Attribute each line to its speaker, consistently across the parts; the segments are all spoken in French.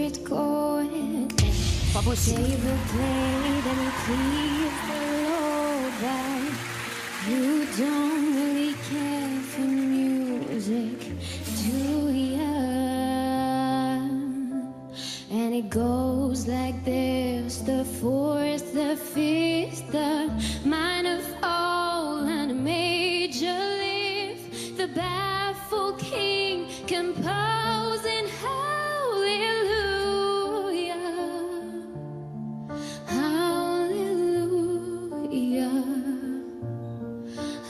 Speaker 1: it going.
Speaker 2: Pas possible.
Speaker 1: Save the plate and please the Lord that you don't really care for music, do ya? And it goes like this: the fourth, the fifth, the minor fall and a major lift, the baffled king composing hallelujah, hallelujah,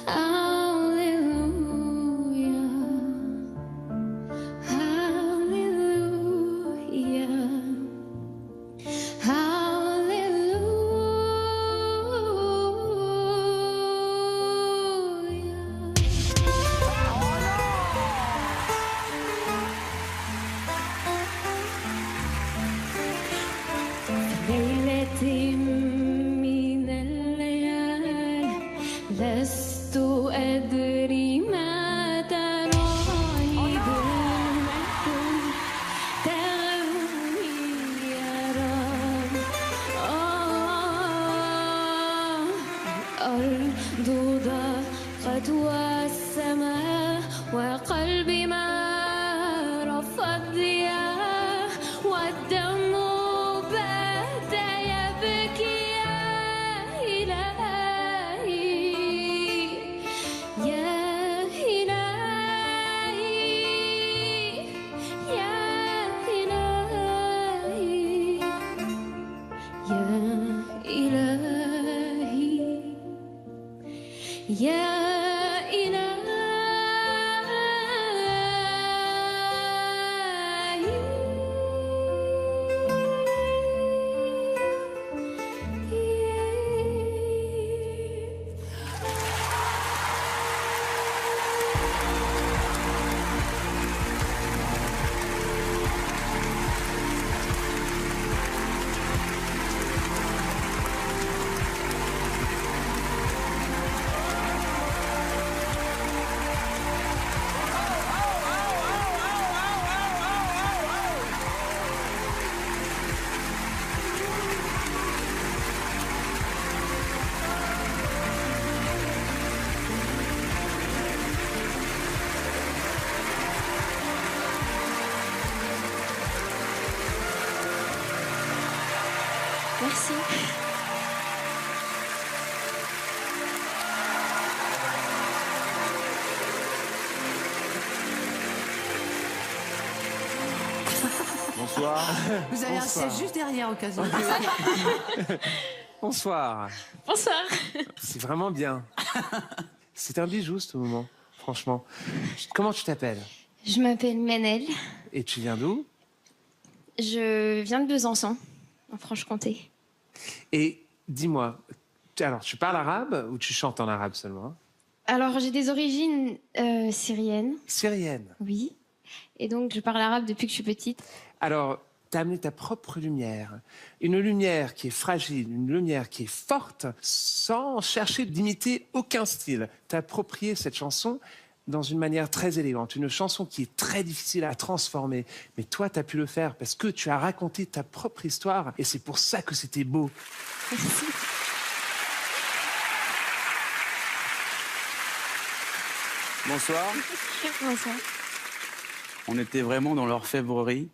Speaker 1: hallelujah, hallelujah, ليلتي من الليالي لست أدري ما تراني بالمكتوب تغني يا رب. الأرض ضاقت والسماء وقلبي ما رفض ضياء والدم بدا يبكي يا إلهي، يا إلهي، يا إلهي، يا إلهي، يا Merci.
Speaker 3: Bonsoir.
Speaker 2: Vous avez un
Speaker 3: Bonsoir.
Speaker 2: siège juste derrière, au cas où.
Speaker 3: Bonsoir.
Speaker 1: Bonsoir.
Speaker 3: C'est vraiment bien. C'est un bijou ce moment, franchement. Comment tu t'appelles?
Speaker 1: Je m'appelle Manel.
Speaker 3: Et tu viens d'où?
Speaker 1: Je viens de Besançon, en Franche-Comté.
Speaker 3: Et dis-moi, alors tu parles arabe ou tu chantes en arabe seulement?
Speaker 1: Alors, j'ai des origines syriennes,
Speaker 3: Syrienne.
Speaker 1: oui. Et donc, je parle arabe depuis que je suis petite.
Speaker 3: Alors, tu as amené ta propre lumière. Une lumière qui est fragile, une lumière qui est forte, sans chercher d'imiter aucun style. T'as approprié cette chanson dans une manière très élégante. Une chanson qui est très difficile à transformer. Mais toi, tu as pu le faire parce que tu as raconté ta propre histoire. Et c'est pour ça que c'était beau.
Speaker 1: Merci.
Speaker 4: Bonsoir.
Speaker 1: Bonsoir.
Speaker 4: On était vraiment dans l'orfèvrerie.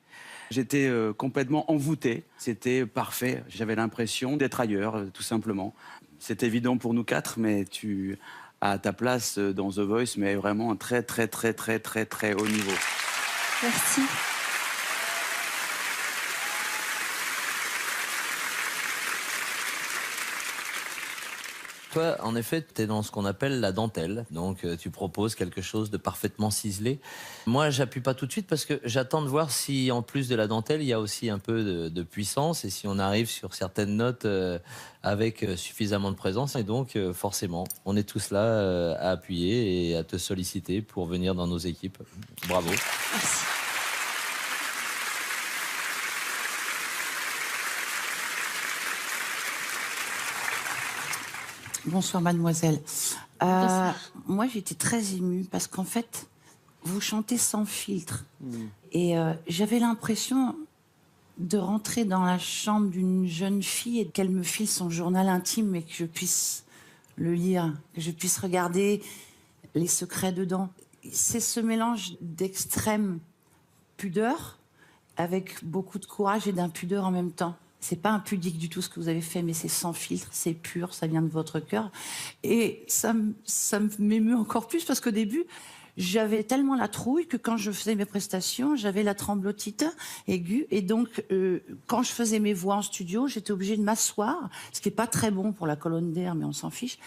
Speaker 4: J'étais complètement envoûté. C'était parfait. J'avais l'impression d'être ailleurs, tout simplement. C'est évident pour nous quatre, mais tu as ta place dans The Voice, mais vraiment un très, très, très, très, très, très haut niveau.
Speaker 1: Merci.
Speaker 5: Toi, en effet, tu es dans ce qu'on appelle la dentelle. Donc, tu proposes quelque chose de parfaitement ciselé. Moi, j'appuie pas tout de suite parce que j'attends de voir si, en plus de la dentelle, il y a aussi un peu de puissance et si on arrive sur certaines notes avec suffisamment de présence. Et donc, forcément, on est tous là à appuyer et à te solliciter pour venir dans nos équipes. Bravo.
Speaker 1: Merci.
Speaker 2: Bonsoir, mademoiselle.
Speaker 1: Bonsoir.
Speaker 2: Moi, j'étais très émue parce qu'en fait, vous chantez sans filtre. Et j'avais l'impression de rentrer dans la chambre d'une jeune fille et qu'elle me file son journal intime et que je puisse le lire, que je puisse regarder les secrets dedans. C'est ce mélange d'extrême pudeur avec beaucoup de courage et d'impudeur en même temps. C'est pas impudique du tout ce que vous avez fait, mais c'est sans filtre, c'est pur, ça vient de votre cœur. Et ça m'émeut encore plus parce qu'au début, j'avais tellement la trouille que quand je faisais mes prestations, j'avais la tremblotite aiguë. Et donc, quand je faisais mes voix en studio, j'étais obligée de m'asseoir, ce qui est pas très bon pour la colonne d'air, mais on s'en fiche,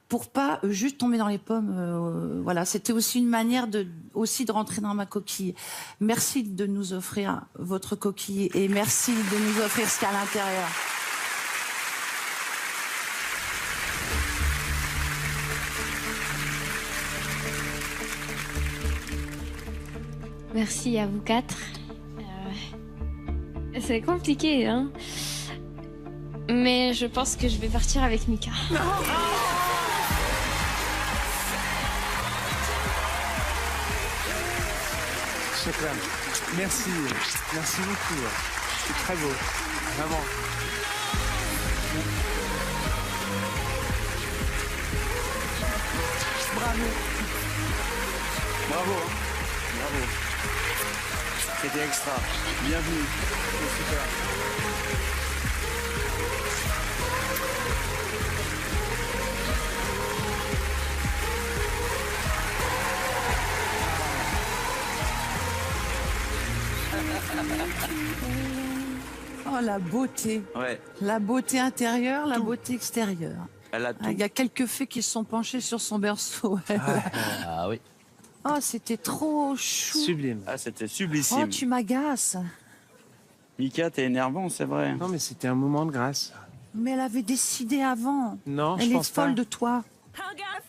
Speaker 2: pour pas juste tomber dans les pommes. Voilà, c'était aussi une manière de rentrer dans ma coquille. Merci de nous offrir votre coquille et merci de nous offrir ce qu'il y a à l'intérieur.
Speaker 1: Merci à vous quatre. C'est compliqué, hein. Mais je pense que je vais partir avec Mika.
Speaker 3: Chakra, merci. Merci beaucoup. C'est très beau. Vraiment.
Speaker 2: Bravo.
Speaker 4: Bravo. Bravo. C'était extra. Bienvenue. C'est super.
Speaker 2: Oh, la beauté.
Speaker 4: Ouais.
Speaker 2: La beauté intérieure, la beauté extérieure.
Speaker 4: Elle a tout.
Speaker 2: Il y a quelques fées qui se sont penchés sur son berceau.
Speaker 5: Ah oui.
Speaker 2: Oh, c'était trop chou.
Speaker 3: Sublime.
Speaker 4: Ah, c'était
Speaker 2: Oh,
Speaker 4: sublissime.
Speaker 2: tu m'agaces.
Speaker 4: Mika, t'es énervant, c'est vrai.
Speaker 3: Non, mais c'était un moment de grâce.
Speaker 2: Mais elle avait décidé avant.
Speaker 3: Non, je
Speaker 2: Elle est
Speaker 3: pense pas.
Speaker 2: folle de toi.
Speaker 6: I got